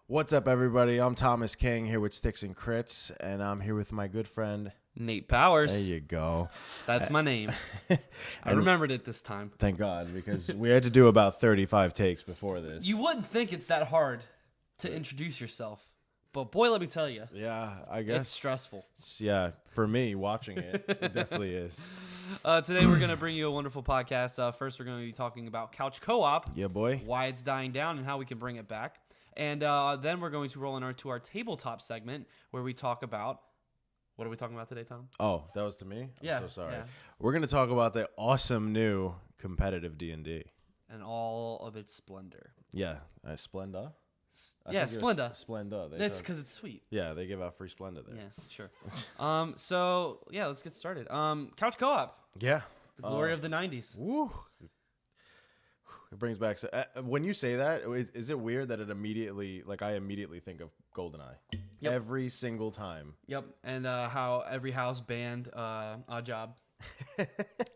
What's up, everybody? I'm Thomas King here with Stix&Crits, and I'm here with my good friend Nate Powers. There you go. That's my name. I remembered it this time. Thank God, because we had to do about 35 takes before this. You wouldn't think it's that hard to introduce yourself, but boy, let me tell you. Yeah, I guess. It's stressful. Yeah, for me, watching it, it definitely is. Today, we're going to bring you a wonderful podcast. First, we're going to be talking about couch co-op. Yeah, boy. Why it's dying down and how we can bring it back. And then we're going to roll into our tabletop segment where we talk about... What are we talking about today, Tom? Oh, that was to me? Yeah. I'm so sorry. Yeah. We're going to talk about the awesome new competitive D&D. And all of its splendor. Yeah. Splenda? Splenda. Splenda. That's because it's sweet. Yeah, they give out free Splenda there. Yeah, sure. So, yeah, let's get started. Couch co-op. Yeah. The glory of the 90s. Woo. It brings back... when you say that, is it weird that I immediately think of GoldenEye? Yep. Every single time. Yep, and how every house banned Odd Job.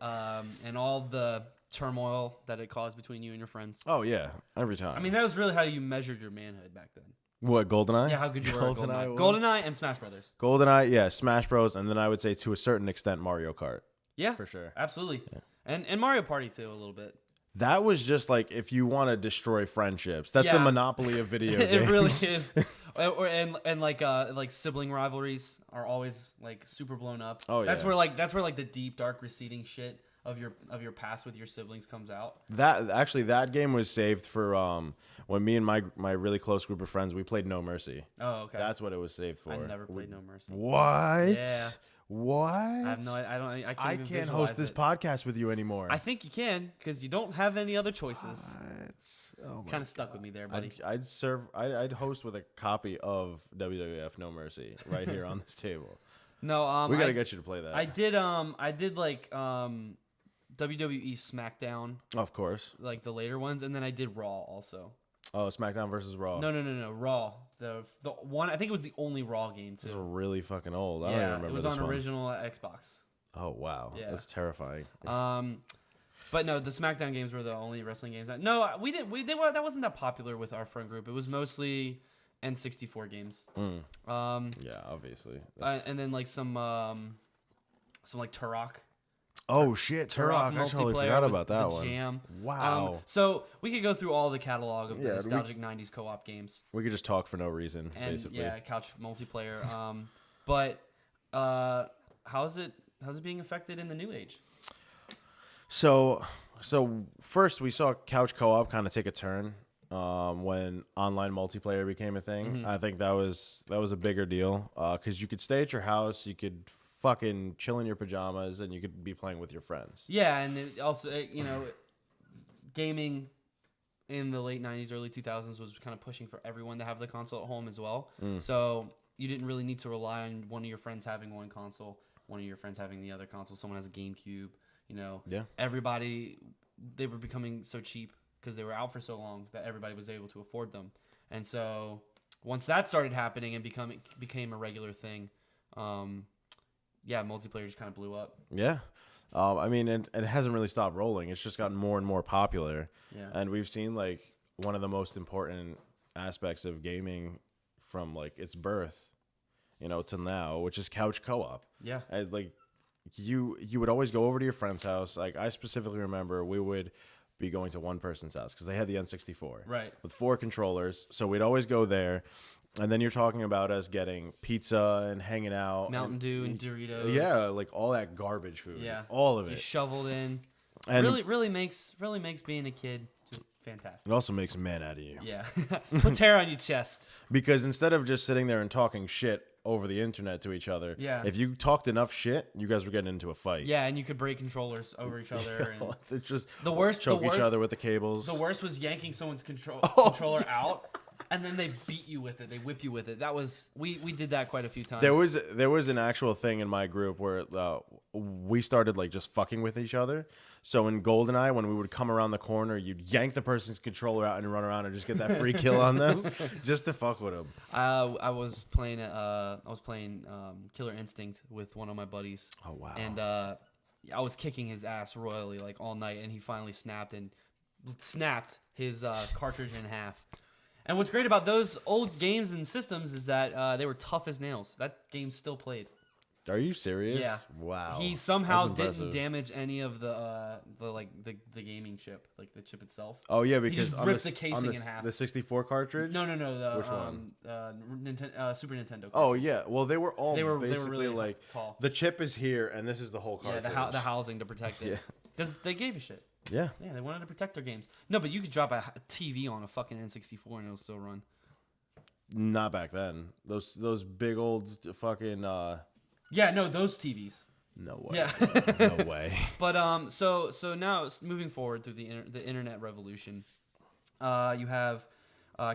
And all the turmoil that it caused between you and your friends. Oh, yeah. Every time. I mean, that was really how you measured your manhood back then. What, GoldenEye? Yeah, how good you were at GoldenEye. GoldenEye and Smash Brothers. GoldenEye, yeah, Smash Bros. And then I would say to a certain extent Mario Kart. Yeah. For sure. Absolutely. Yeah. And Mario Party, too, a little bit. That was just like if you want to destroy friendships. That's the monopoly of video games. It really is. And like sibling rivalries are always like super blown up. Oh, that's where the deep, dark, receding shit of your past with your siblings comes out. That game was saved for when me and my really close group of friends, we played No Mercy. Oh, okay. That's what it was saved for. I never played No Mercy. What? Yeah. What? I can't host this podcast with you anymore. I think you can because you don't have any other choices. Kind of stuck with me there, buddy. I'd host with a copy of WWF No Mercy right here on this table. No, we gotta get you to play that. I did like WWE SmackDown. Of course. Like the later ones, and then I did Raw also. Oh, SmackDown versus Raw. No, Raw. The one, I think it was the only Raw game too. This is really fucking old. I don't even remember it was this on one. original Xbox. Oh wow, yeah. That's terrifying. But no, the SmackDown games were the only wrestling games. No, we didn't. That wasn't that popular with our friend group. It was mostly N64 games. Yeah, obviously. And then like some like Turok. Oh shit, Turok! I totally forgot about that one. Jam. Wow. So we could go through all the catalog of the nostalgic '90s co-op games. We could just talk for no reason, basically. Yeah, couch multiplayer. But how's it being affected in the new age? So first we saw couch co-op kind of take a turn when online multiplayer became a thing. Mm-hmm. I think that was a bigger deal because you could stay at your house, you could fucking chill in your pajamas, and you could be playing with your friends. Yeah, and gaming in the late 90s, early 2000s was kind of pushing for everyone to have the console at home as well. So you didn't really need to rely on one of your friends having one console, one of your friends having the other console. Someone has a GameCube. Everybody, they were becoming so cheap because they were out for so long that everybody was able to afford them. And so once that started happening and became a regular thing, multiplayer just kind of blew up. Yeah. I mean, it hasn't really stopped rolling. It's just gotten more and more popular. Yeah. And we've seen like one of the most important aspects of gaming from like its birth, till now, which is couch co-op. Yeah. And, like you would always go over to your friend's house. Like I specifically remember we would be going to one person's house because they had the N64. Right. With 4 controllers. So we'd always go there. And then you're talking about us getting pizza and hanging out. Mountain Dew and Doritos. Yeah, like all that garbage food. Yeah. All of it. Just shoveled in. And really makes being a kid just fantastic. It also makes a man out of you. Yeah. Puts hair on your chest. Because instead of just sitting there and talking shit over the internet to each other, if you talked enough shit, you guys were getting into a fight. Yeah, and you could break controllers over each other. And it's just choke each other with the cables. The worst was yanking someone's controller out. And then they beat you with it. They whip you with it. That was we did that quite a few times. There was an actual thing in my group where we started like just fucking with each other. So in GoldenEye, when we would come around the corner, you'd yank the person's controller out and run around and just get that free kill on them, just to fuck with them. I was playing Killer Instinct with one of my buddies. Oh wow! And I was kicking his ass royally like all night, and he finally snapped his cartridge in half. And what's great about those old games and systems is that they were tough as nails. That game still played. Are you serious? Yeah. Wow. He somehow That's didn't impressive. damage any of the gaming chip, like the chip itself. Oh yeah, because just on ripped the, the casing on the, in half. the 64 cartridge. No. The, Which one? Super Nintendo. Oh yeah. Well, they were all They were basically really like tall. the chip is here, and this is the whole Yeah, cartridge. the housing to protect it. Yeah. Because they gave a shit. Yeah. Yeah, they wanted to protect their games. No, but you could drop a TV on a fucking N64 and it'll still run. Not back then. Those big old fucking. Yeah, no, those TVs. No way. Yeah. No way. But so now moving forward through the internet revolution, you have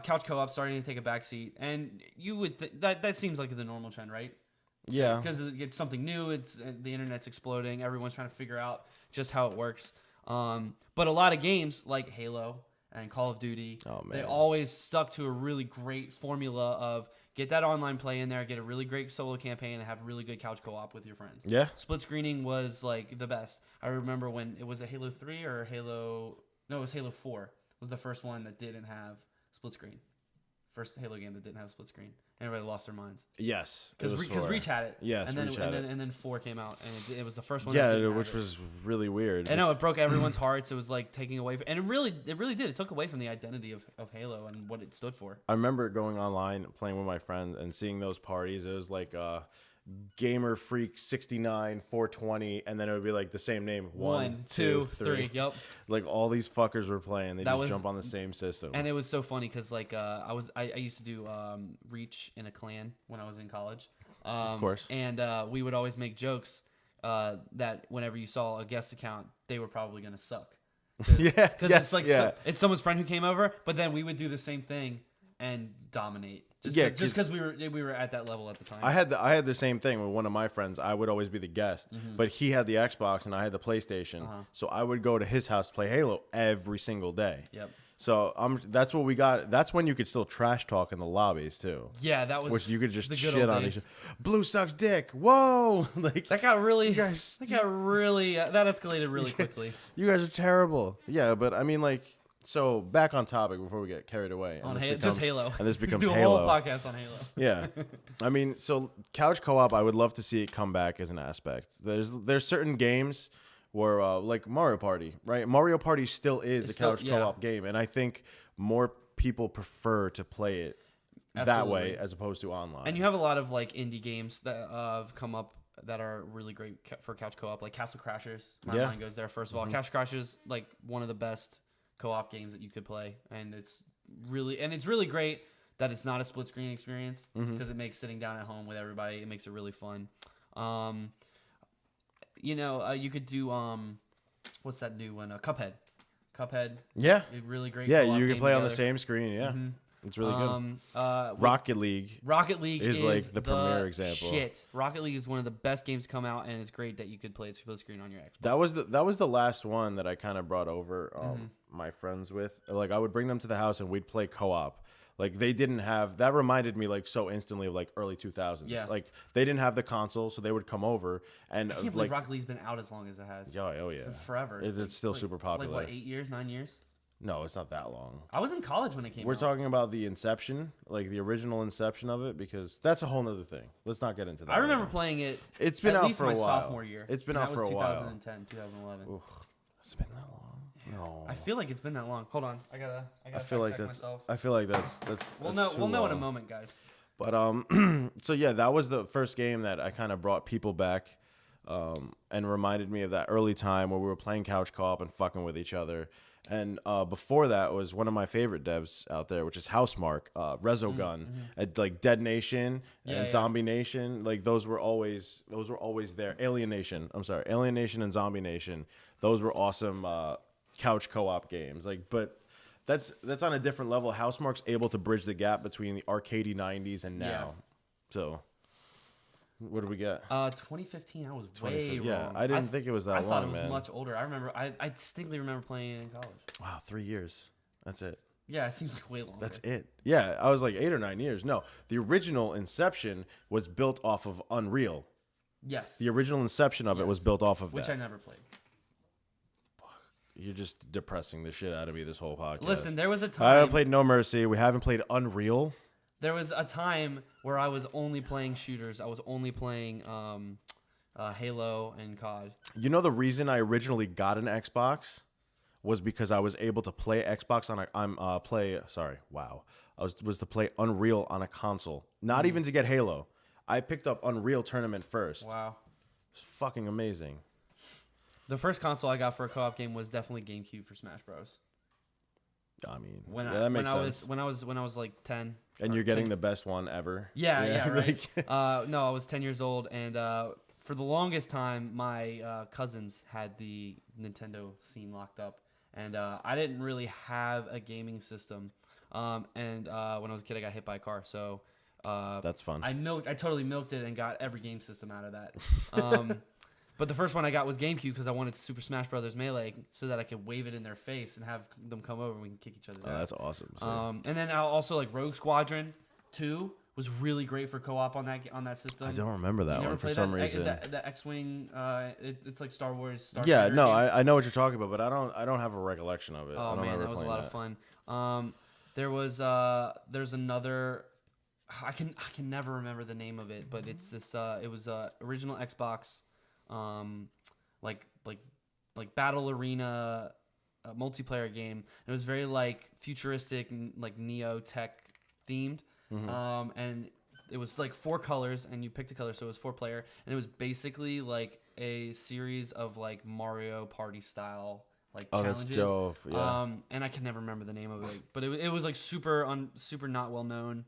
couch co-op starting to take a backseat, and you would that seems like the normal trend, right? Yeah. Because it's something new. It's the internet's exploding. Everyone's trying to figure out just how it works. But a lot of games like Halo and Call of Duty, they always stuck to a really great formula of get that online play in there, get a really great solo campaign, and have really good couch co-op with your friends. Yeah. Split screening was like the best. I remember when it was a Halo 3 or Halo... No, it was Halo 4. Was the first one that didn't have split screen. First Halo game that didn't have split screen. Everybody lost their minds. Yes. Because Reach had it. Yes, and then, Reach had it. And then 4 came out, and it was the first one. Yeah, that didn't which have it. was really weird. I know it broke everyone's hearts. It was like taking away, and it really did. It took away from the identity of Halo and what it stood for. I remember going online, playing with my friends, and seeing those parties. It was like Gamer Freak 69 420, and then it would be like the same name 1 2 3. Yep. Like all these fuckers were playing. They That just was- jump on the same system. And it was so funny because like I used to do Reach in a clan when I was in college. Of course. And we would always make jokes that whenever you saw a guest account, they were probably gonna suck. Yeah. Because Yes, it's like yeah. it's someone's friend who came over, but then we would do the same thing and dominate. Just Yeah, because we were at that level at the time. I had the same thing with one of my friends. I would always be the guest, but he had the Xbox and I had the PlayStation. So I would go to his house to play Halo every single day. Yep. So that's what we got. That's when you could still trash talk in the lobbies too. Yeah, that was Which you could just the good shit old on days. each. Blue sucks dick. Whoa! Like That got really. guys- That escalated really quickly. you guys are terrible. Yeah, but I mean, like, so back on topic before we get carried away. On this just Halo. And this becomes do a Halo. whole podcast on Halo. Yeah, I mean, so couch co-op, I would love to see it come back as an aspect. There's certain games where, like Mario Party, right? Mario Party still is It's a couch still- yeah. co-op game, and I think more people prefer to play it that Absolutely. way as opposed to online. And you have a lot of like indie games that have come up that are really great for couch co-op, like Castle Crashers. My Yeah. mind goes there first of all. Castle Crashers, like one of the best co-op games that you could play, and it's really great that it's not a split screen experience because it makes sitting down at home with everybody. It makes it really fun. You could do what's that new one? Cuphead. Yeah, A really great. yeah, co-op you game can play on the together. same screen. Yeah, it's really good. Rocket Rocket League. is like the premier example. Shit, Rocket League is one of the best games to come out, and it's great that you could play it split screen on your Xbox. That was the last one that I kind of brought over my friends with. Like I would bring them to the house and we'd play co-op. Like they didn't have that reminded me like so instantly of like early 2000s. Yeah. Like they didn't have the console, so they would come over and I can't believe Rocket League's been out as long as it has. oh yeah, It's been forever. It's still super popular. Like what, 8 years, 9 years? No, it's not that long. I was in college when it came We're out. talking about the inception, like the original inception of it, because that's a whole nother thing. Let's not get into that. I remember right now. playing it. It's been at out least for a my while. sophomore year. It's been and out for a while. 2010, 2011. Oof, it's been that long. No, I feel like it's been that long. Hold on, I gotta I feel like check that's. myself. I feel like that's. We'll that's know. too We'll know in a long. moment, guys. But so yeah, that was the first game that I kind of brought people back, and reminded me of that early time where we were playing couch co-op and fucking with each other. And before that was one of my favorite devs out there, which is Housemark, Resogun, like Dead Nation and Zombie Nation. Like those were always there. Alien Nation and Zombie Nation. Those were awesome couch co-op games. Like, but that's on a different level. Housemark's able to bridge the gap between the arcadey 90s and now. Yeah. So what do we get? 2015. I was way wrong. Yeah, I didn't think it was that I long, thought it was man. much older. I remember. I distinctly remember playing it in college. Wow, 3 years. That's it. Yeah, it seems like way longer. That's it. Yeah, I was like 8 or 9 years. No, the original Inception was built off of Unreal. Yes. The original Inception of it was Yes. built off of Which that. I never played. you're just depressing the shit out of me this whole podcast. Listen, there was a I time. haven't played No Mercy. We haven't played Unreal. There was a time where I was only playing shooters. I was only playing Halo and COD. You know the reason I originally got an Xbox was because I was able to play Xbox on was to play Unreal on a console. Not even to get Halo. I picked up Unreal Tournament first. Wow. It's fucking amazing. The first console I got for a co-op game was definitely GameCube for Smash Bros. I mean, That makes sense. When I was like 10. And you're getting the best one ever. Yeah, right. No, I was 10 years old, and for the longest time, my cousins had the Nintendo scene locked up, and I didn't really have a gaming system. And when I was a kid, I got hit by a car, so that's fun. I totally milked it and got every game system out of that. But the first one I got was GameCube because I wanted Super Smash Bros. Melee so that I could wave it in their face and have them come over and we can kick each other's ass. That's awesome. And then also like Rogue Squadron 2 was really great for co-op on that system. I don't remember that one for some reason. The X-Wing, it's like Star Wars. Yeah, no, I know what you're talking about, but I don't have a recollection of it. Oh man, that was a lot of fun. There's another. I can never remember the name of it, but it's this. It was original Xbox. Like battle arena multiplayer game. It was very like futuristic and like neo tech themed. And it was like 4 colors and you picked a color, so it was 4-player, and it was basically like a series of like Mario Party style like challenges. That's dope. Yeah. And I can never remember the name of it, but it was like super not well known.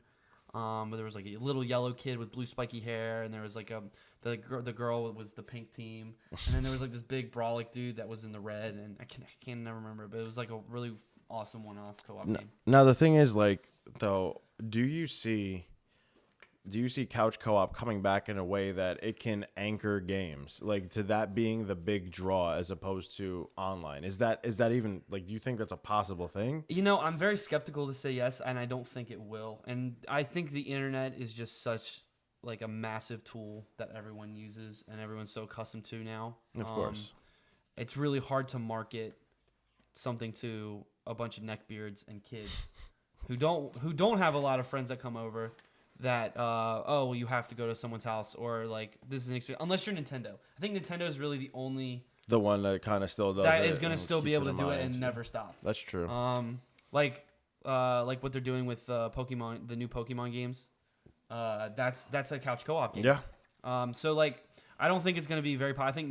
But there was like a little yellow kid with blue spiky hair, and there was like the girl was the pink team, and then there was like this big brolic dude that was in the red, and I can't never remember, but it was like a really awesome one-off co-op game. Now the thing is, like, though, do you see couch co-op coming back in a way that it can anchor games, like to that being the big draw as opposed to online? Is that even like, do you think that's a possible thing? You know, I'm very skeptical to say yes, and I don't think it will. And I think the internet is just such like a massive tool that everyone uses and everyone's so accustomed to now. Of course. It's really hard to market something to a bunch of neckbeards and kids who don't have a lot of friends that come over. That you have to go to someone's house, or like this is an experience. Unless you're Nintendo, I think Nintendo is really the one that kind of still does that is going to still be able to do it and never stop. That's true. Like what they're doing with Pokemon, the new Pokemon games. That's a couch co-op game. Yeah. So like I don't think it's going to be very popular. I think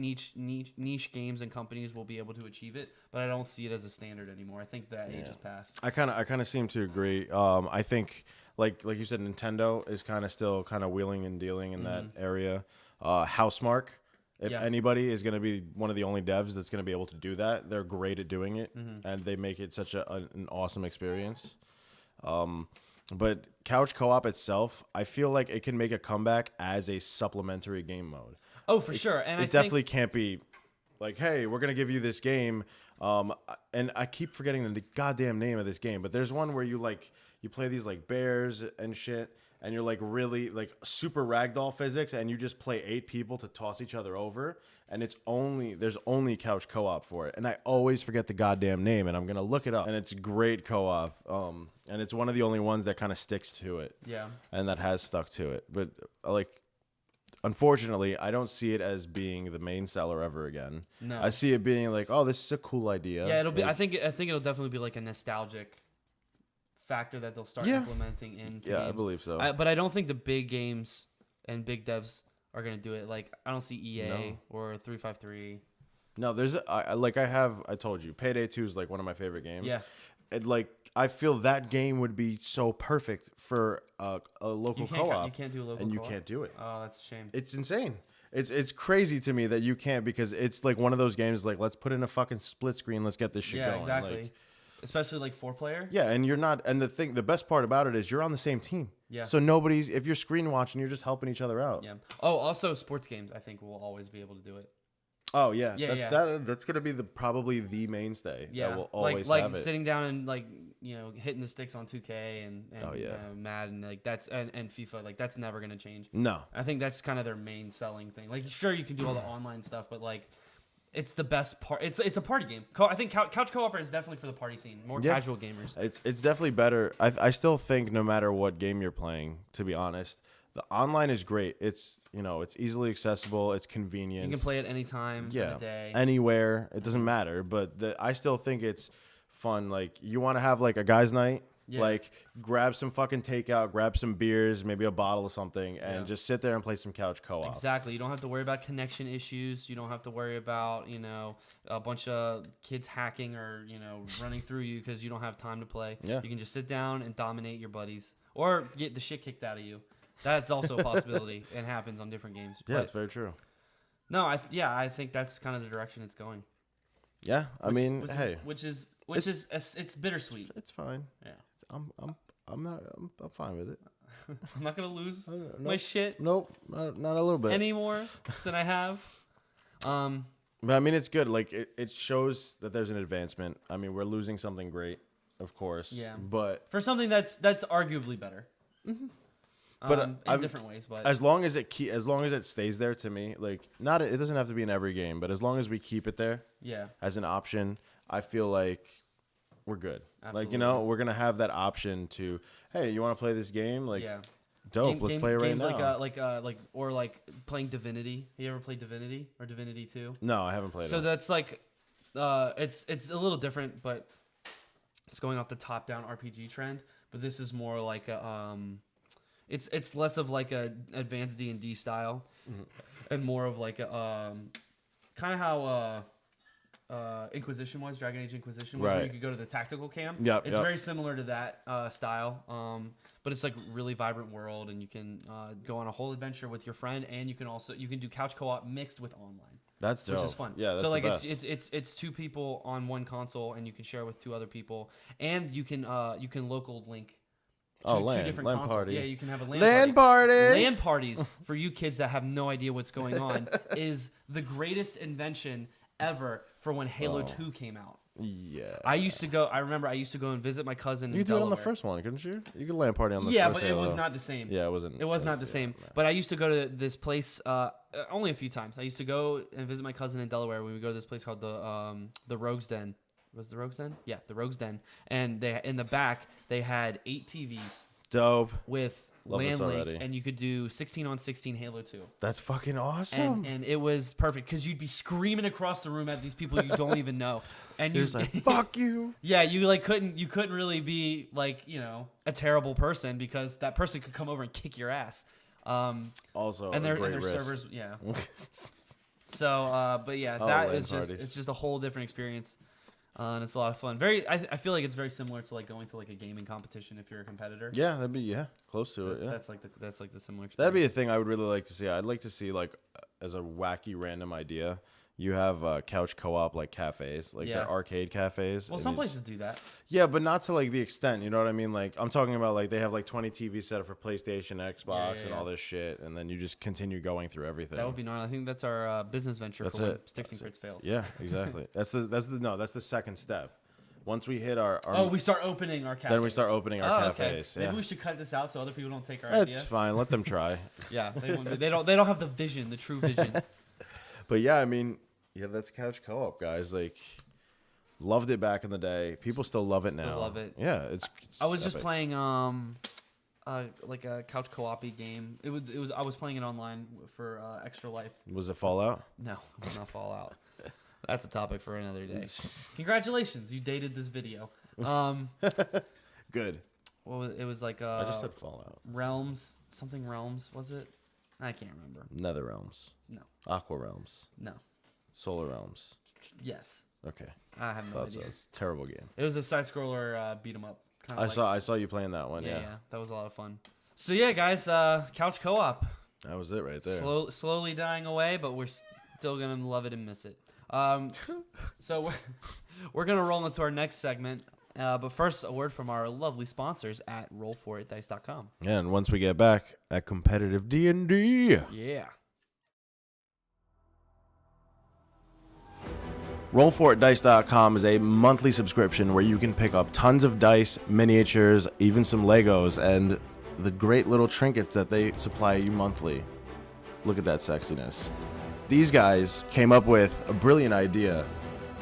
niche games and companies will be able to achieve it, but I don't see it as a standard anymore. I think that age has passed. I kind of seem to agree. I think like you said, Nintendo is kind of still kind of wheeling and dealing in that area. Housemarque, if anybody is going to be one of the only devs that's going to be able to do that, they're great at doing it, and they make it such an awesome experience. But couch co-op itself, I feel like it can make a comeback as a supplementary game mode. Oh, for sure. And it definitely can't be like, hey, we're going to give you this game. And I keep forgetting the goddamn name of this game, but there's one where you play these like bears and shit, and you're like really like super ragdoll physics, and you just play 8 people to toss each other over, and there's only couch co-op for it, and I always forget the goddamn name, and I'm gonna look it up, and it's great co-op, and it's one of the only ones that kind of sticks to it, and that has stuck to it, but like, unfortunately, I don't see it as being the main seller ever again. No, I see it being like, oh, this is a cool idea. Yeah, it'll be. I think it'll definitely be like a nostalgic factor that they'll start implementing into games. I believe so. But I don't think the big games and big devs are gonna do it. Like I don't see EA or 353. No, I told you, Payday 2 is like one of my favorite games. Yeah. I feel that game would be so perfect for a local co-op. You can't do a local and you co-op. Can't do it. Oh, that's a shame. It's insane. It's crazy to me that you can't, because it's like one of those games like, let's put in a fucking split screen, let's get this shit going. Yeah, exactly. Especially like 4-player. Yeah, and you're not. And the best part about it is you're on the same team. Yeah. So if you're screen watching, you're just helping each other out. Yeah. Oh, also sports games, I think will always be able to do it. Oh yeah. That's gonna be probably the mainstay. Yeah. That will always like have it. Sitting down and like hitting the sticks on 2K and Madden, like that's and FIFA, like that's never gonna change. No. I think that's kind of their main selling thing. Like sure you can do all the online stuff, but like it's the best part. It's a party game. I think couch co-op is definitely for the party scene, more casual gamers. It's definitely better. I still think no matter what game you're playing, to be honest, the online is great. It's it's easily accessible. It's convenient. You can play it anytime of the day, anywhere. It doesn't matter. But I still think it's fun. Like you want to have like a guys' night. Yeah. Like grab some fucking takeout, grab some beers, maybe a bottle of something, and just sit there and play some couch co-op. Exactly. You don't have to worry about connection issues. You don't have to worry about a bunch of kids hacking or running through you because you don't have time to play. Yeah. You can just sit down and dominate your buddies or get the shit kicked out of you. That's also a possibility and happens on different games. Yeah, it's very true. No, I think that's kind of the direction it's going. Yeah, which is it's bittersweet. It's fine. Yeah. I'm fine with it. I'm not gonna lose my shit. Nope, not a little bit any more than I have. But I mean, it's good. Like it shows that there's an advancement. I mean, we're losing something great, of course. Yeah. But for something that's arguably better. Mm-hmm. But in different ways. But as long as it stays there, to me, like it doesn't have to be in every game, but as long as we keep it there, as an option, I feel like we're good. Absolutely. Like we're gonna have that option to, hey, you want to play this game? Like, dope. Let's play it right now. Like playing Divinity. You ever played Divinity or Divinity 2? No, I haven't played it. So that's like, it's a little different, but it's going off the top-down RPG trend. But this is more like a it's less of like a advanced D&D style, and more of like a kind of how Inquisition was, Dragon Age Inquisition was, where you could go to the tactical camp. It's very similar to that style, but it's like really vibrant world, and you can go on a whole adventure with your friend, and you can do couch co-op mixed with online. That's dope. Which is fun. Yeah, that's so like the best. it's two people on one console, and you can share with two other people, and you can local link. Two different LAN consoles. party. Yeah, you can have a LAN party. LAN parties for you kids that have no idea what's going on is the greatest invention ever for when Halo 2 came out. Yeah. I remember I used to go and visit my cousin in You could do Delaware. it on the first one, couldn't you? You could LAN party on the first Yeah, but Halo. it was not the same. Yeah, it wasn't. It was not the same. No. But I used to go to this place only a few times. I used to go and visit my cousin in Delaware. We would go to this place called the Rogues Den. Was the Rogues Den? Yeah, the Rogues Den. And in the back, they had 8 TVs. Dope. With LAN link, and you could do 16-on-16 Halo 2. That's fucking awesome. And it was perfect because you'd be screaming across the room at these people you don't even know, and you're like, "Fuck you!" Yeah, you couldn't really be like a terrible person because that person could come over and kick your ass. Also, and their risk. servers, yeah. So, but yeah, that is just parties. It's just a whole different experience. And it's a lot of fun. I feel like it's very similar to like going to like a gaming competition if you're a competitor. Yeah, that'd be close to it. Yeah, that's like the similar experience. That'd be a thing I would really like to see. I'd like to see like as a wacky random idea. You have couch co-op like cafes, like the arcade cafes. Well, some places do that. Yeah, but not to like the extent. You know what I mean? Like I'm talking about like they have like 20 TVs set up for PlayStation, Xbox, and all this shit, and then you just continue going through everything. That would be gnarly. I think that's our business venture for when Stix&Crits fails. Yeah, exactly. that's the second step. Once we hit our we start opening our cafes. Then we start opening our cafes. Okay. Yeah. Maybe we should cut this out so other people don't take our idea. It's fine. Let them try. Yeah, they don't have the vision, the true vision. But yeah, I mean. Yeah, that's couch co-op, guys. Like, loved it back in the day. People still love it now. Still love it. Yeah, it's I was epic. just playing like a couch co-op-y game. It was I was playing it online for Extra Life. Was it Fallout? No, it was not Fallout. That's a topic for another day. Congratulations, you dated this video. Good. Well, it was like I just said Fallout. Realms, something Realms, was it? I can't remember. Nether Realms. No. Aqua Realms. No. Solar Realms. Yes. Okay. I have no idea. It's a terrible game. It was a side scroller beat 'em up. I saw you playing that one. Yeah. That was a lot of fun. So yeah, guys, couch co-op. That was it right there. Slowly dying away, but we're still gonna love it and miss it. So we're gonna roll into our next segment. But first, a word from our lovely sponsors at rollforitdice.com. Yeah, and once we get back at Competitive D&D. Yeah. Rollfortdice.com is a monthly subscription where you can pick up tons of dice, miniatures, even some Legos, and the great little trinkets that they supply you monthly. Look at that sexiness. these guys came up with a brilliant idea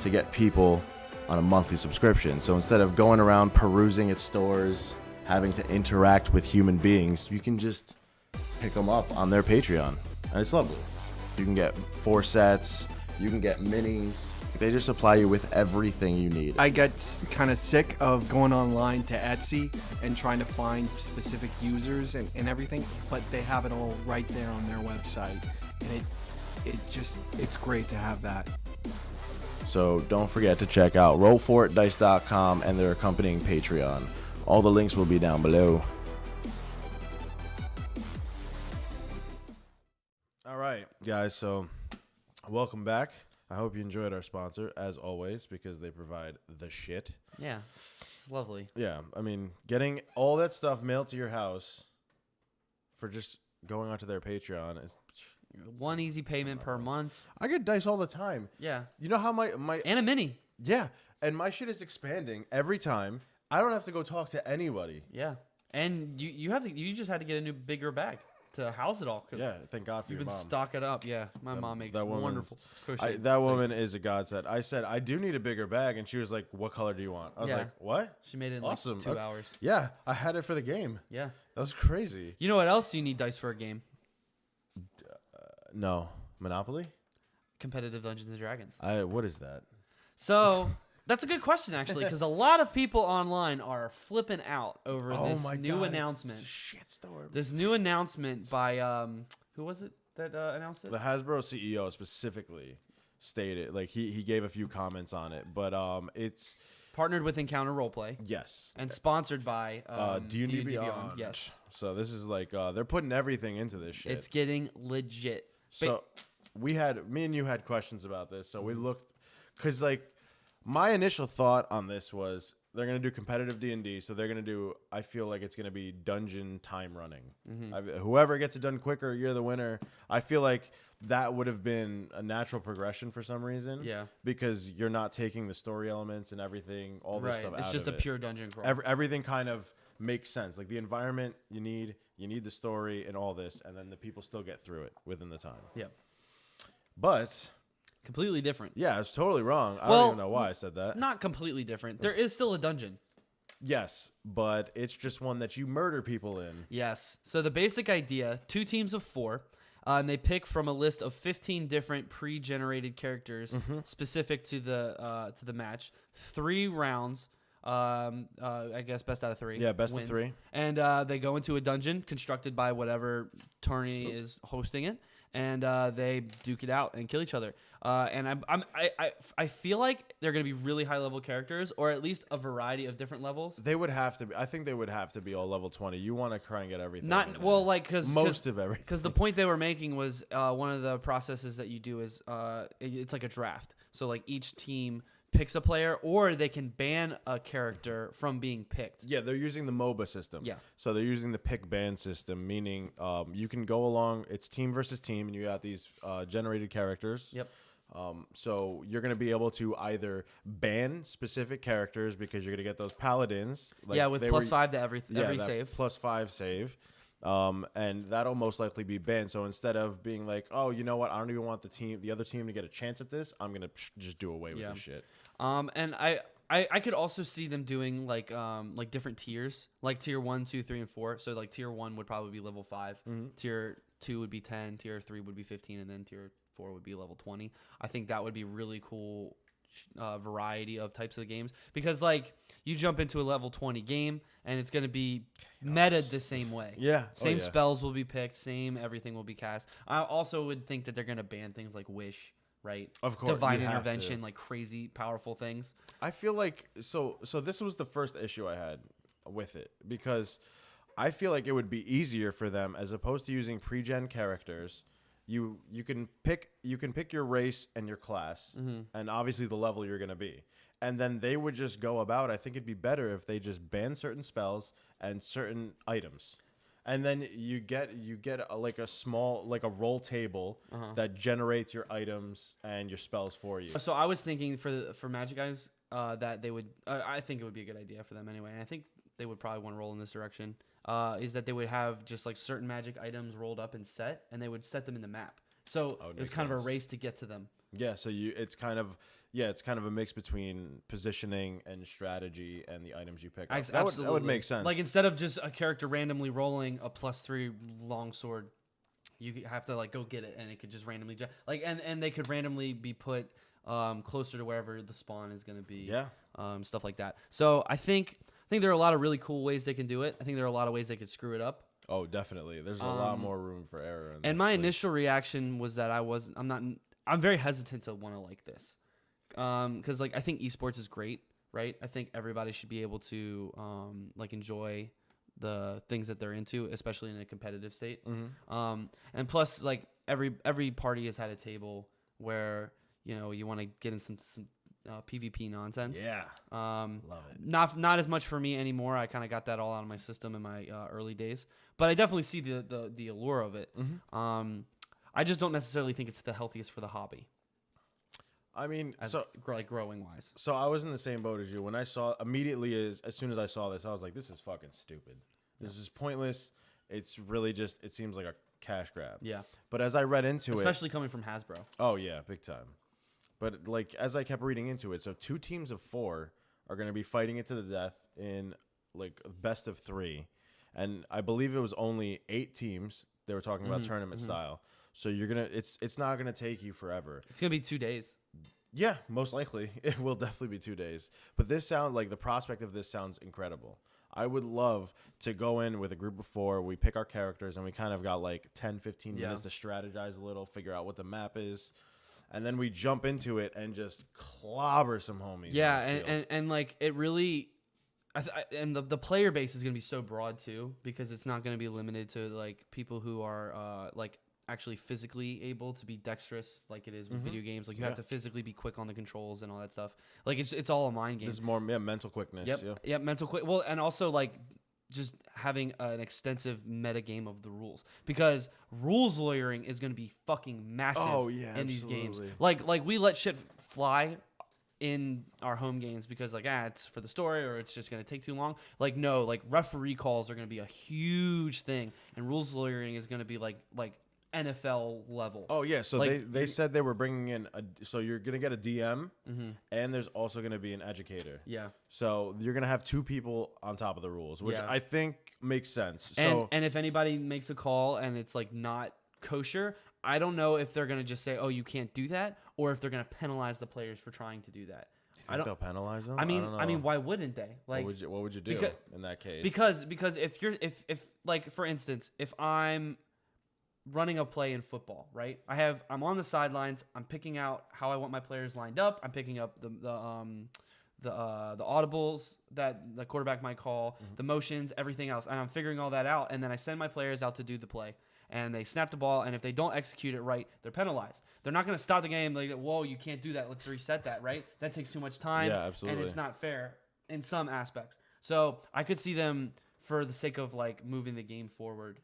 to get people on a monthly subscription. So instead of going around perusing at stores, having to interact with human beings, you can just pick them up on their Patreon. And it's lovely. You can get 4 sets, you can get minis. They just supply you with everything you need. I get kind of sick of going online to Etsy and trying to find specific users and everything, but they have it all right there on their website. And it's great to have that. So don't forget to check out rollforitdice.com and their accompanying Patreon. All the links will be down below. All right, guys, so welcome back. I hope you enjoyed our sponsor, as always, because they provide the shit. Yeah, it's lovely. Yeah, I mean, getting all that stuff mailed to your house for just going onto their Patreon is... One easy payment per month. I get dice all the time. Yeah. You know how my And a mini. Yeah, and my shit is expanding every time. I don't have to go talk to anybody. Yeah. And you just had to get a new bigger bag to house it all. Yeah, thank God for You've your been mom. stocking up. Yeah, my mom makes wonderful cushion. That woman is a godsend. I said, I do need a bigger bag, and she was like, what color do you want? I was like, what? She made it in Awesome. like 2 hours. Yeah, I had it for the game. Yeah. That was crazy. You know what else you need dice for a game? No. Monopoly? Competitive Dungeons and Dragons. What is that? So that's a good question, actually, because a lot of people online are flipping out over this new announcement. It's a shitstorm. This new announcement by who was it that announced it? The Hasbro CEO specifically stated, like he gave a few comments on it, but it's Partnered with Encounter Roleplay. yes, And sponsored by D&D Beyond. Yes. So this is like they're putting everything into this shit. It's getting legit. So me and you had questions about this. So we looked, because like my initial thought on this was they're going to do competitive D&D. So they're going to do, I feel like it's going to be dungeon time running. Whoever gets it done quicker, you're the winner. I feel like that would have been a natural progression for some reason. Yeah. Because you're not taking the story elements and everything, all this stuff out of it. It's just a pure dungeon crawl. Everything kind of makes sense. Like the environment you need the story and all this, and then the people still get through it within the time. Yep. But Completely different. yeah, it's totally wrong. I don't even know why I said that. Not completely different. There is still a dungeon. Yes, but it's just one that you murder people in. Yes. So the basic idea, 2 teams of 4, and they pick from a list of 15 different pre-generated characters specific to the match. 3 rounds. I guess best out of 3. Yeah, best wins. of 3. And they go into a dungeon constructed by whatever tourney is hosting it, and they duke it out and kill each other. And I feel like they're gonna be really high level characters, or at least a variety of different levels. They would have to be. I think they would have to be all level 20. You want to try and get everything. Not well, like because most of everything. Because the point they were making was one of the processes that you do is it's like a draft. So like each team picks a player, or they can ban a character from being picked. Yeah, they're using the MOBA system. Yeah. So they're using the pick ban system, meaning you can go along. It's team versus team, and you got these generated characters. Yep. So you're going to be able to either ban specific characters because you're going to get those paladins. Like with +5 to every save. +5 save. And that'll most likely be banned. So instead of being like, oh, you know what, I don't even want the other team to get a chance at this, I'm gonna just do away with this shit. And I could also see them doing like different tiers, like tier 1, 2, 3, and 4. So like tier 1 would probably be level 5, tier 2 would be 10, tier 3 would be 15, and then tier 4 would be level 20. I think that would be really cool. Variety of types of games, because like you jump into a level 20 game and it's going to be meta the same way. Same spells will be picked, same everything will be cast. I also would think that they're going to ban things like wish, right? Of course, divine intervention, like crazy powerful things. I feel like so this was the first issue I had with it, because I feel like it would be easier for them, as opposed to using pre-gen characters. You can pick your race and your class, and obviously the level you're gonna be, and then they would just go about. I think it'd be better if they just ban certain spells and certain items, and then you get a small roll table that generates your items and your spells for you. So I was thinking for Magic guys that they would. I think it would be a good idea for them anyway, and I think they would probably want to roll in this direction. Is that they would have just like certain Magic items rolled up and set, and they would set them in the map. So Oh, it was makes kind of a sense. race to get to them. Yeah, so it's kind of a mix between positioning and strategy and the items you pick up. That would make sense. Like instead of just a character randomly rolling a +3 longsword, you have to like go get it, and it could just randomly and they could randomly be put closer to wherever the spawn is going to be. Yeah. Stuff like that. So I think there are a lot of really cool ways they can do it. I think there are a lot of ways they could screw it up. Oh, definitely. There's a lot more room for error. And my initial reaction was that I'm very hesitant to want to like this. Because like I think esports is great, right? I think everybody should be able to like enjoy the things that they're into, especially in a competitive state. And plus, like every party has had a table where you want to get in some PvP nonsense. Yeah. Love it. Not as much for me anymore. I kind of got that all out of my system in my early days, but I definitely see the allure of it. I just don't necessarily think it's the healthiest for the hobby. I mean, like growing wise. So I was in the same boat as you. When I saw immediately as soon as I saw this, I was like, this is fucking stupid. This is pointless. It's really just, it seems like a cash grab. Yeah. But as I read into especially coming from Hasbro. Oh yeah, big time. But like as I kept reading into it, so 2 teams of 4 are going to be fighting it to the death in like best of 3, and I believe it was only 8 teams. They were talking about tournament style. So it's not gonna take you forever. It's gonna be 2 days. Yeah, most likely it will definitely be 2 days. But the prospect of this sounds incredible. I would love to go in with a group of 4. We pick our characters and we kind of got like 10, 15 minutes to strategize a little, figure out what the map is. And then we jump into it and just clobber some homies. Yeah, and like it really, and the player base is gonna be so broad too, because it's not gonna be limited to like people who are like actually physically able to be dexterous like it is with video games. Like you have to physically be quick on the controls and all that stuff. Like it's all a mind game. This is more mental quickness. Yep, mental quick. Well, and also like just having an extensive meta game of the rules, because rules lawyering is going to be fucking massive in these games. Like we let shit fly in our home games because like it's for the story or it's just going to take too long. Like no, like referee calls are going to be a huge thing, and rules lawyering is going to be like NFL level. Oh yeah, so like, they said they were bringing in so you're gonna get a DM, and there's also gonna be an educator. Yeah. So you're gonna have 2 people on top of the rules, which I think makes sense. And if anybody makes a call and it's like not kosher, I don't know if they're gonna just say, "Oh, you can't do that," or if they're gonna penalize the players for trying to do that. I don't. They'll penalize them. I mean, why wouldn't they? Like, what would you do in that case? Because if like for instance, if I'm running a play in football, right? I'm on the sidelines. I'm picking out how I want my players lined up. I'm picking up the audibles that the quarterback might call, the motions, everything else, and I'm figuring all that out. And then I send my players out to do the play, and they snap the ball. And if they don't execute it right, they're penalized. They're not going to stop the game. Like, whoa, you can't do that. Let's reset that. Right? That takes too much time. Yeah, absolutely. And it's not fair in some aspects. So I could see them, for the sake of like moving the game forward,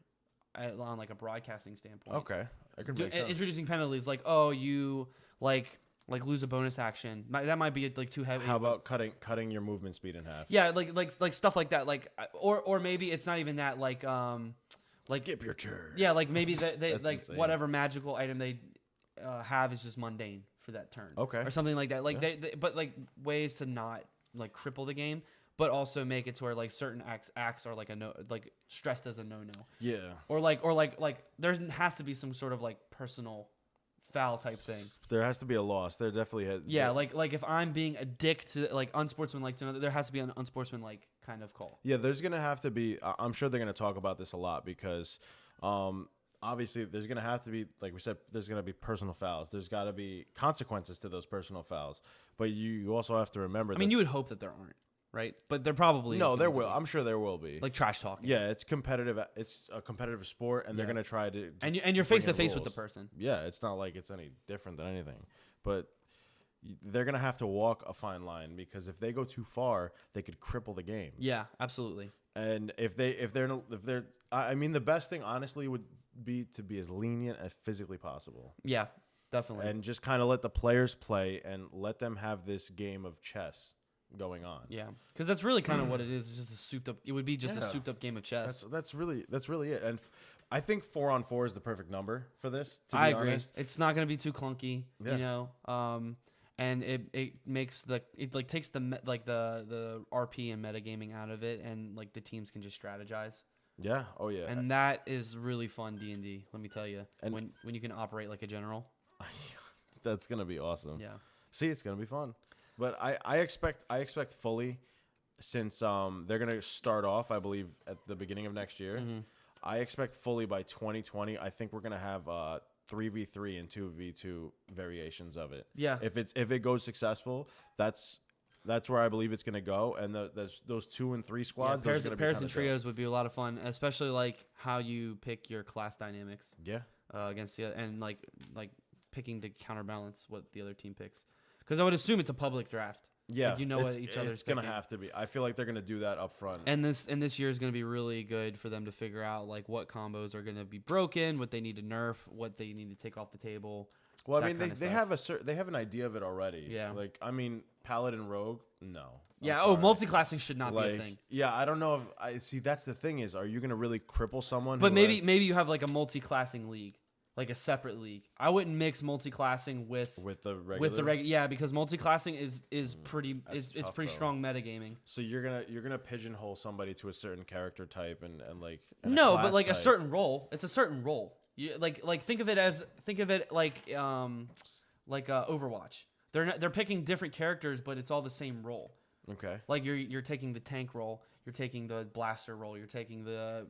on like a broadcasting standpoint. Okay, I could make sense. Introducing penalties like, oh, you like lose a bonus action. That might be like too heavy. How about cutting your movement speed in half? Yeah, like stuff like that. Like or maybe it's not even that. Like skip your turn. Yeah, like maybe they like insane. whatever magical item they have is just mundane for that turn. Okay. Or something like that. Like they but like ways to not like cripple the game, but also make it to where like certain acts are like stressed as a no. Yeah. Or like there has to be some sort of like personal foul type thing. There has to be a loss. There definitely has. Yeah, like if I'm being a dick to like unsportsmanlike to another, there has to be an unsportsmanlike kind of call. Yeah, there's gonna have to be. I'm sure they're gonna talk about this a lot because, obviously there's gonna have to be, like we said, there's gonna be personal fouls. There's got to be consequences to those personal fouls. But you also have to remember. I mean, you would hope that there aren't. Right, but there probably no, there will. I'm sure there will be like trash talking. Yeah, it's competitive. It's a competitive sport, and they're gonna try to and you're face to face with the person. Yeah, it's not like it's any different than anything, but they're gonna have to walk a fine line because if they go too far, they could cripple the game. Yeah, absolutely. And if they're, I mean, the best thing honestly would be to be as lenient as physically possible. Yeah, definitely. And just kind of let the players play and let them have this game of chess going on. Yeah, because that's really kind of what it is. It's just a souped up. It would be just a souped up game of chess. That's really it. And I think 4-on-4 is the perfect number for this. To be I agree. honest, It's not going to be too clunky, Yeah. you know. And it makes it takes the RP and metagaming out of it, and like the teams can just strategize. yeah. Oh yeah. And that is really fun D&D. Let me tell you, And- when you can operate like a general. That's gonna be awesome. Yeah. See, it's gonna be fun. But I expect fully, since they're gonna start off, I believe, at the beginning of next year. Mm-hmm. I expect fully by 2020. I think we're gonna have 3v3 and 2v2 variations of it. Yeah. If it goes successful, that's where I believe it's gonna go. And those 2 and 3 squads. Yeah, those are gonna be pairs kinda and trios would be a lot of fun, especially like how you pick your class dynamics dope. Yeah. against the and like picking to counterbalance what the other team picks. Because I would assume it's a public draft. Yeah. Like, you know what each other's It's gonna picking. have to be. I feel like they're gonna do that up front. And this year is going to be really good for them to figure out like what combos are going to be broken, what they need to nerf, what they need to take off the table. Well, I that mean, kinda they stuff. they have an idea of it already. Yeah. Like, I mean, Paladin Rogue, no. Yeah. I'm sorry. Multi-classing should not be a Like, thing. yeah, I don't know if I see. That's the thing is, are you gonna really cripple someone? But who maybe has- maybe you have like a multi-classing league, like a separate league. I wouldn't mix multi-classing with with the regular. yeah, because multi-classing is pretty That's it's tough, pretty though. strong metagaming. So you're gonna pigeonhole somebody to a certain character type and like and a No, but class like a type. certain role. It's a certain role. You like think of it like Overwatch. They're picking different characters, but it's all the same role. Okay. Like you're taking the tank role, you're taking the blaster role, you're taking the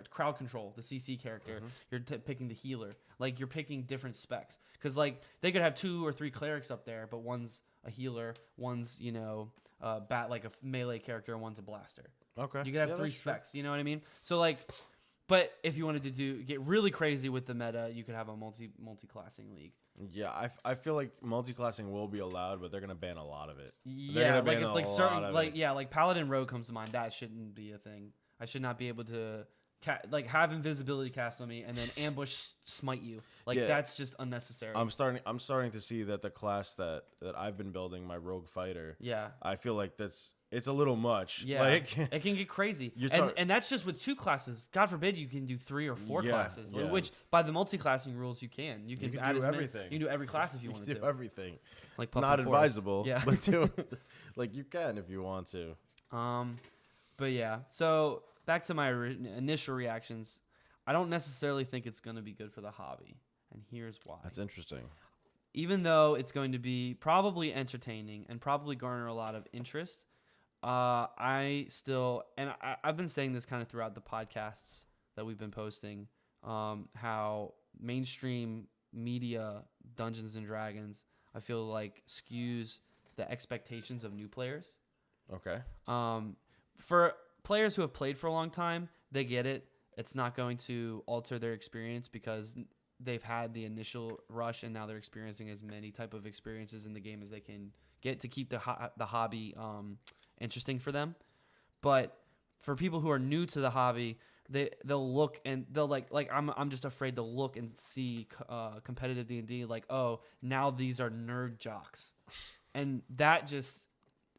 crowd control, the CC character. You're picking the healer. Like you're picking different specs because like they could have 2 or 3 clerics up there, but one's a healer, one's like a melee character, and one's a blaster. Okay. You could have Yeah, 3 that's true. specs. You know what I mean? So like, but if you wanted to get really crazy with the meta, you could have a multi-classing league. Yeah, I feel like multi-classing will be allowed, but they're gonna ban a lot of it. Yeah, gonna like ban it's a like lot certain of like it. yeah, like Paladin Rogue comes to mind. That shouldn't be a thing. I should not be able to have invisibility cast on me and then ambush smite you. Like Yeah. that's just unnecessary. I'm starting to see that the class that I've been building, my rogue fighter. yeah. I feel like it's a little much. Yeah, Like it can get crazy, You're and, talk- and that's just with 2 classes. God forbid you can do 3 or 4 Yeah, classes, yeah. which by the multi-classing rules you can. You can, can add do as many. everything. You can do every class if you you wanted can do to. everything. Like Puff Not and Forest. advisable. Yeah. But do like you can if you want to. But yeah. So back to my initial reactions. I don't necessarily think it's going to be good for the hobby, and here's why. That's interesting. Even though it's going to be probably entertaining and probably garner a lot of interest, I still, and I've been saying this kind of throughout the podcasts that we've been posting, how mainstream media, Dungeons and Dragons, I feel like skews the expectations of new players. Okay. For players who have played for a long time, they get it. It's not going to alter their experience because they've had the initial rush and now they're experiencing as many type of experiences in the game as they can get to keep the hobby interesting for them. But for people who are new to the hobby, they'll look and they'll like I'm just afraid to look and see competitive D&D like, oh, now these are nerd jocks, and that just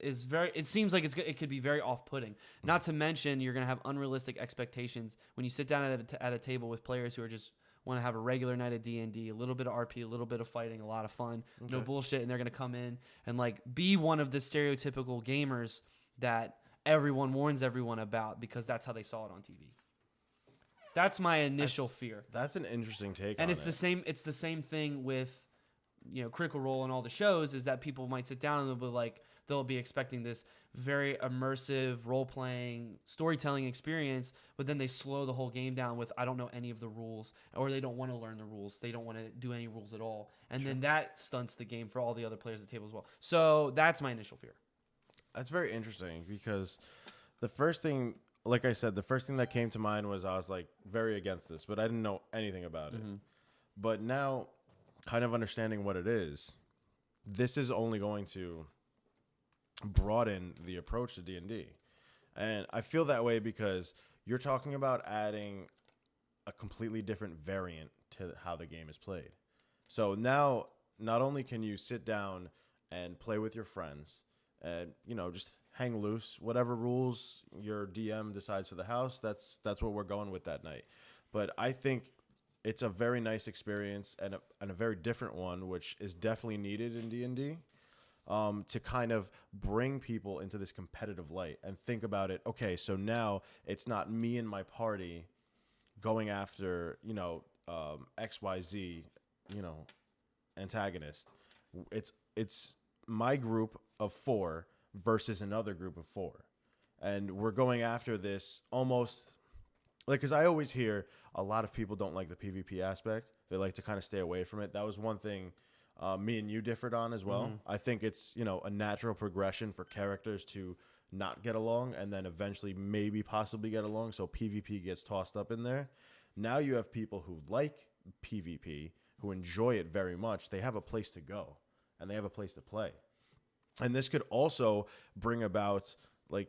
is it seems like it could be very off-putting. Not to mention you're gonna have unrealistic expectations when you sit down at a table with players who are just want to have a regular night of D&D, a little bit of RP, a little bit of fighting, a lot of fun, no bullshit, and they're gonna come in and like be one of the stereotypical gamers that everyone warns everyone about because that's how they saw it on TV. That's my initial fear. That's an interesting take. And on it's the same. It's the same thing with, Critical Role and all the shows. Is that people might sit down and they'll be expecting this very immersive role playing storytelling experience, but then they slow the whole game down with I don't know any of the rules, or they don't want to learn the rules. They don't want to do any rules at all, and then that stunts the game for all the other players at the table as well. So that's my initial fear. That's very interesting because the first thing, like I said, the first thing that came to mind was I was like very against this, but I didn't know anything about it. But now, kind of understanding what it is, this is only going to broaden the approach to D&D. And I feel that way because you're talking about adding a completely different variant to how the game is played. So now, not only can you sit down and play with your friends and, just hang loose. Whatever rules your DM decides for the house, that's what we're going with that night. But I think it's a very nice experience and a very different one, which is definitely needed in D&D, to kind of bring people into this competitive light and think about it. Okay, so now it's not me and my party going after, XYZ, antagonist. It's my group of 4 versus another group of 4. And we're going after this almost like, because I always hear a lot of people don't like the PvP aspect. They like to kind of stay away from it. That was one thing me and you differed on as well. I think it's, a natural progression for characters to not get along and then eventually maybe possibly get along. So PvP gets tossed up in there. Now you have people who like PvP, who enjoy it very much. They have a place to go and they have a place to play. And this could also bring about, like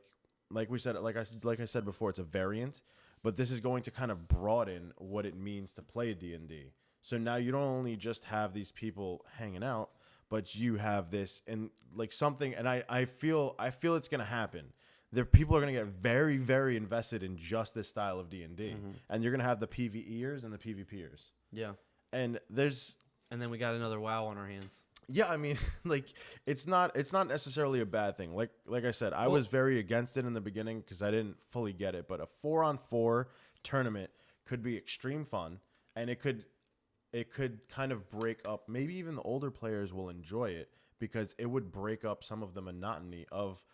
we said, like I said before, it's a variant, but this is going to kind of broaden what it means to play D&D. So now you don't only just have these people hanging out, but you have this and like something. And I feel it's going to happen. People are going to get very, very invested in just this style of D&D, and you're going to have the PvEers and the PvPers. Yeah. And then we got another WoW on our hands. Yeah, I mean, like it's not necessarily a bad thing. Like I said, I was very against it in the beginning because I didn't fully get it. But a 4-on-4 tournament could be extreme fun, and it could kind of break up. Maybe even the older players will enjoy it because it would break up some of the monotony of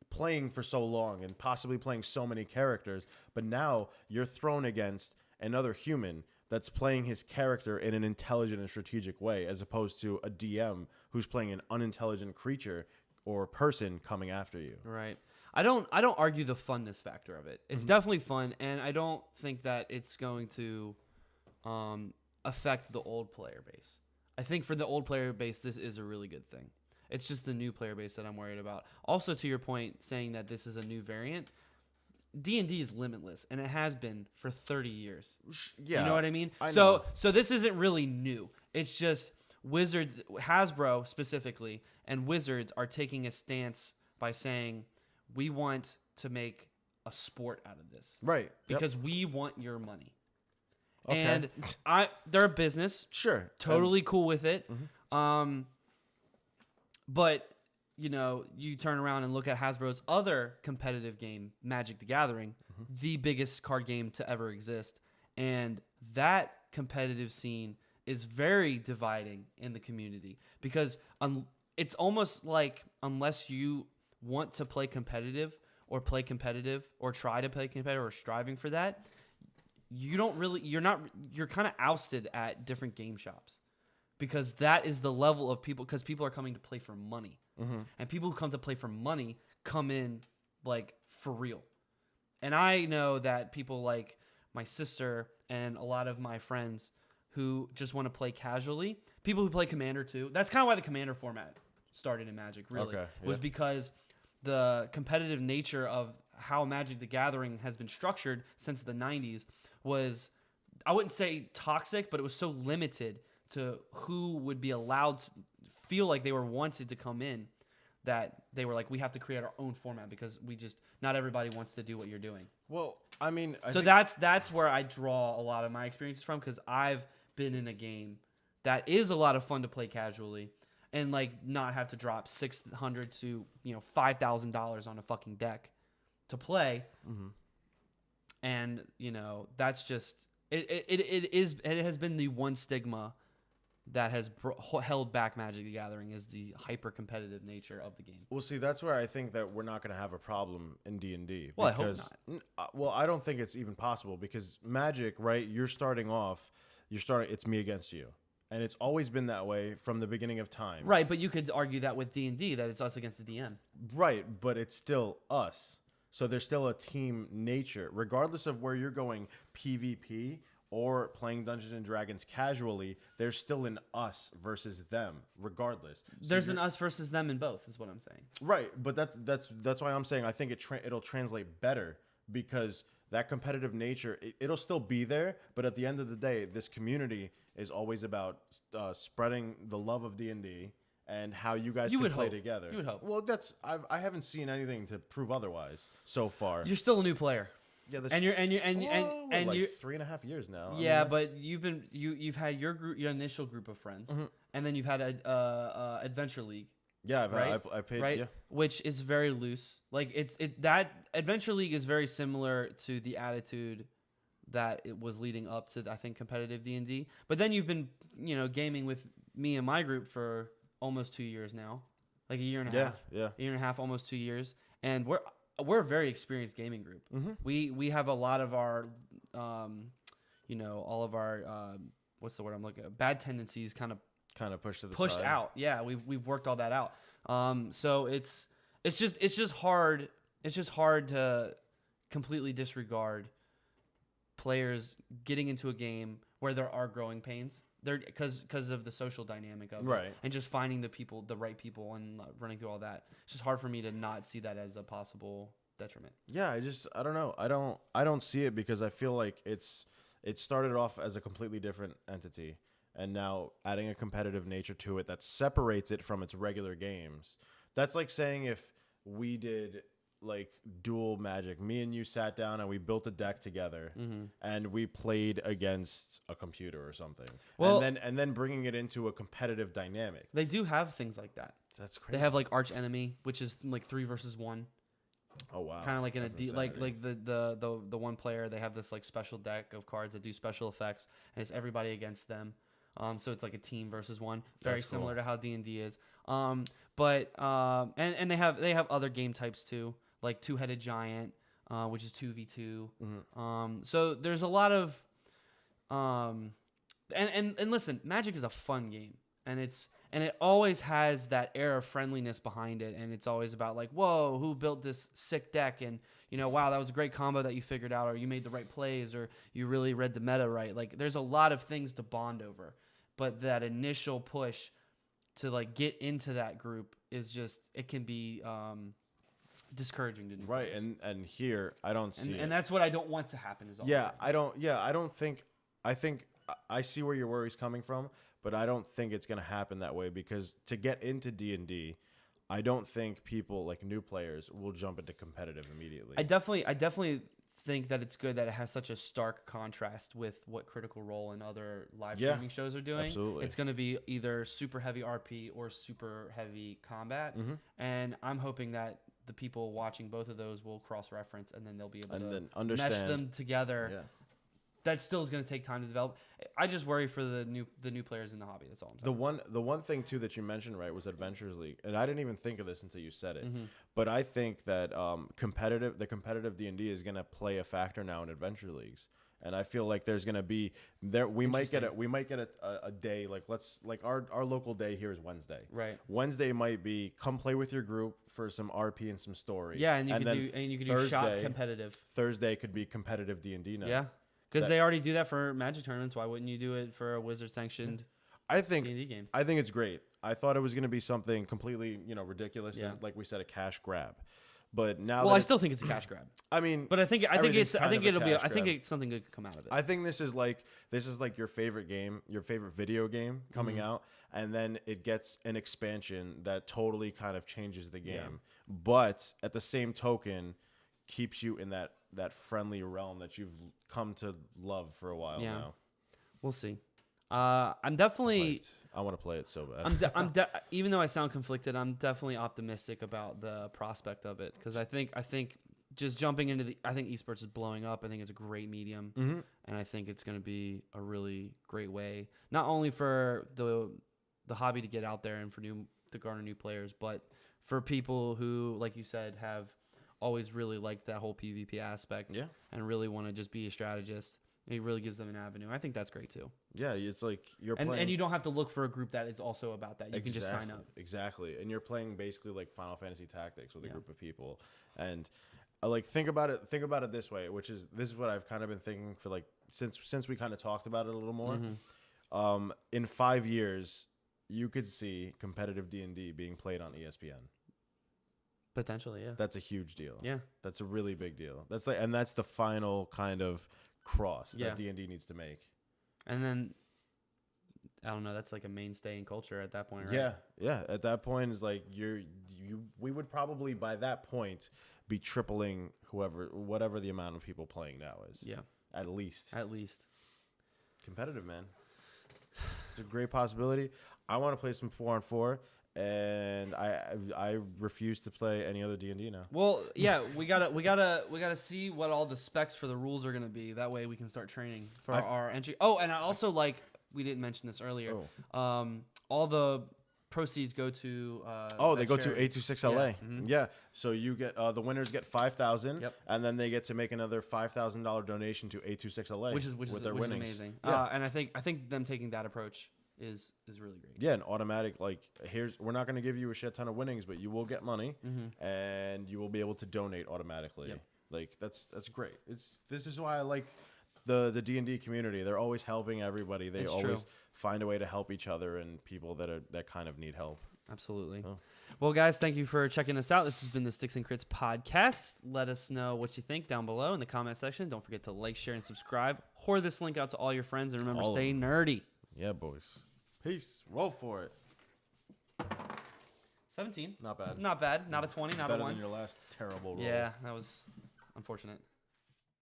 playing for so long and possibly playing so many characters. But now you're thrown against another human that's playing his character in an intelligent and strategic way, as opposed to a DM who's playing an unintelligent creature or person coming after you. Right. I don't argue the funness factor of it. It's definitely fun, and I don't think that it's going to affect the old player base. I think for the old player base, this is a really good thing. It's just the new player base that I'm worried about. Also, to your point, saying that this is a new variant, D&D is limitless, and it has been for 30 years. Yeah, you know what I mean? I so know. this isn't really new. It's just Wizards, Hasbro specifically, and Wizards are taking a stance by saying, we want to make a sport out of this. Right. Because we want your money. Okay. And they're a business. Sure. Totally cool with it. But, you turn around and look at Hasbro's other competitive game, Magic the Gathering, the biggest card game to ever exist. And that competitive scene is very dividing in the community because it's almost like unless you want to play competitive or try to play competitive or striving for that, you're kind of ousted at different game shops. Because that is the level of people, because people are coming to play for money. And people who come to play for money come in, like, for real. And I know that people like my sister and a lot of my friends who just want to play casually, people who play Commander too. That's kind of why the Commander format started in Magic, really. Okay, was because the competitive nature of how Magic the Gathering has been structured since the 90s was, I wouldn't say toxic, but it was so limited to who would be allowed to feel like they were wanted to come in that they were like, we have to create our own format because not everybody wants to do what you're doing. Well, I mean, that's where I draw a lot of my experiences from because I've been in a game that is a lot of fun to play casually and like not have to drop $600 to $5,000 on a fucking deck to play. And that's just it has been the one stigma that has held back Magic the Gathering is the hyper-competitive nature of the game. Well, see, that's where I think that we're not going to have a problem in D&D. Well, I hope not. Well, I don't think it's even possible because Magic, right, it's me against you. And it's always been that way from the beginning of time. Right, but you could argue that with D&D, that it's us against the DM. Right, but it's still us. So there's still a team nature. Regardless of where you're going PvP or playing Dungeons and Dragons casually, there's still an us versus them, regardless. So there's an us versus them in both, is what I'm saying. Right, but that's why I'm saying I think it'll translate better because that competitive nature, it'll still be there, but at the end of the day, this community is always about spreading the love of D&D and how you guys You can would play hope. together. You would hope. Well, I haven't seen anything to prove otherwise so far. You're still a new player. Yeah, And like you 3.5 years now. Yeah, but you've had your group, your initial group of friends, and then you've had a Adventure League. Yeah, right? I paid. Right, Yeah. which is very loose. Like that Adventure League is very similar to the attitude that it was leading up to, I think, competitive D&D. But then you've been, gaming with me and my group for almost 2 years now, like a year and a half. Yeah. A year and a half, almost 2 years, and we're a very experienced gaming group. We have a lot of our, all of our what's the word I'm looking at? Bad tendencies kind of pushed to the pushed side. out. Yeah, we've worked all that out. So it's just hard. It's just hard to completely disregard players getting into a game where there are growing pains. Because of the social dynamic of it, and just finding the right people, and running through all that. It's just hard for me to not see that as a possible detriment. Yeah, I don't know. I don't see it because I feel like it started off as a completely different entity, and now adding a competitive nature to it that separates it from its regular games. That's like saying if we did like dual Magic, me and you sat down and we built a deck together, and we played against a computer or something. Well, and then bringing it into a competitive dynamic. They do have things like that. That's crazy. They have like Arch Enemy, which is like 3 versus 1. Oh wow! Kind of like like the one player, they have this like special deck of cards that do special effects, and it's everybody against them. So it's like a team versus one, very similar to how D&D is. But they have other game types too, like Two-Headed Giant, which is 2v2. So there's a lot of and listen, Magic is a fun game, and it always has that air of friendliness behind it, and it's always about like, whoa, who built this sick deck, and wow, that was a great combo that you figured out, or you made the right plays, or you really read the meta right. Like there's a lot of things to bond over, but that initial push to like get into that group is just, it can be discouraging to new right players. And here I don't see it. And that's what I don't want to happen is all I see where your worry's coming from, but I don't think it's going to happen that way, because to get into D&D, I don't think people, like new players, will jump into competitive immediately. I definitely think that it's good that it has such a stark contrast with what Critical Role and other live streaming shows are doing. Absolutely. It's going to be either super heavy RP or super heavy combat, and I'm hoping that the people watching both of those will cross-reference, and then they'll be able to understand. mesh them together. Yeah. That still is going to take time to develop. I just worry for the new players in the hobby. That's all I'm saying. The one thing too that you mentioned, right, was Adventures League, and I didn't even think of this until you said it. But I think that the competitive D&D is going to play a factor now in Adventure Leagues, and I feel like there's going to be there. We might get a day like our local day here is Wednesday. Right. Wednesday might be come play with your group for some RP and some story. Yeah, and you could do shop competitive. Thursday could be competitive D&D now. Yeah. Because they already do that for Magic tournaments. Why wouldn't you do it for a Wizard sanctioned D&D game? I think it's great. I thought it was going to be something completely, ridiculous, and like we said, a cash grab. But now, I still think it's a cash grab. I mean, but I think it's something good could come out of it. I think this is like your favorite game, your favorite video game coming out, and then it gets an expansion that totally kind of changes the game, but at the same token, keeps you in that friendly realm that you've come to love for a while now. We'll see. I'm definitely. I want to play it so bad. Even though I sound conflicted, I'm definitely optimistic about the prospect of it, because I think just jumping into I think esports is blowing up. I think it's a great medium, and I think it's going to be a really great way, not only for the hobby to get out there and to garner new players, but for people who, like you said, have always really liked that whole PvP aspect, and really want to just be a strategist. It really gives them an avenue. I think that's great too. Yeah, it's like you're playing, and you don't have to look for a group that is also about that. You can just sign up. Exactly, and you're playing basically like Final Fantasy Tactics with a group of people. And like think about it this way, this is what I've kind of been thinking for like since we kind of talked about it a little more. In 5 years, you could see competitive D&D being played on ESPN. Potentially, yeah. That's a huge deal. Yeah, that's a really big deal. That's the final kind of cross that D&D needs to make. And then I don't know. That's like a mainstay in culture at that point, right? Yeah, yeah. At that point, it's like we would probably by that point be tripling whatever the amount of people playing now is. Yeah. At least. At least. Competitive, man. It's a great possibility. I want to play some 4-on-4, and I refuse to play any other D&D now. Well, yeah, we gotta see what all the specs for the rules are gonna be. That way we can start training for our entry. Oh, and I also we didn't mention this earlier. All the proceeds go to they go charity. to 826LA. Yeah. Mm-hmm. Yeah. So you get the winners get $5,000, Yep. and then they get to make another $5,000 donation to 826LA, which is winnings. amazing. Yeah. And I think them taking that approach is really great. Yeah, an automatic we're not going to give you a shit ton of winnings, but you will get money, and you will be able to donate automatically. Yep. Like that's great. This is why I like the D&D community. They're always helping everybody. They It's always true. find a way to help each other and people that kind of need help. Absolutely. Oh. Well, guys, thank you for checking us out. This has been the Stix&Crits podcast. Let us know what you think down below in the comment section. Don't forget to like, share, and subscribe. Whore this link out to all your friends, and remember, All of stay them. nerdy. Yeah, boys. Peace. Roll for it. 17. Not bad. Not bad. Not a 20. Not Better a 1. than your last terrible roll. Yeah, that was unfortunate.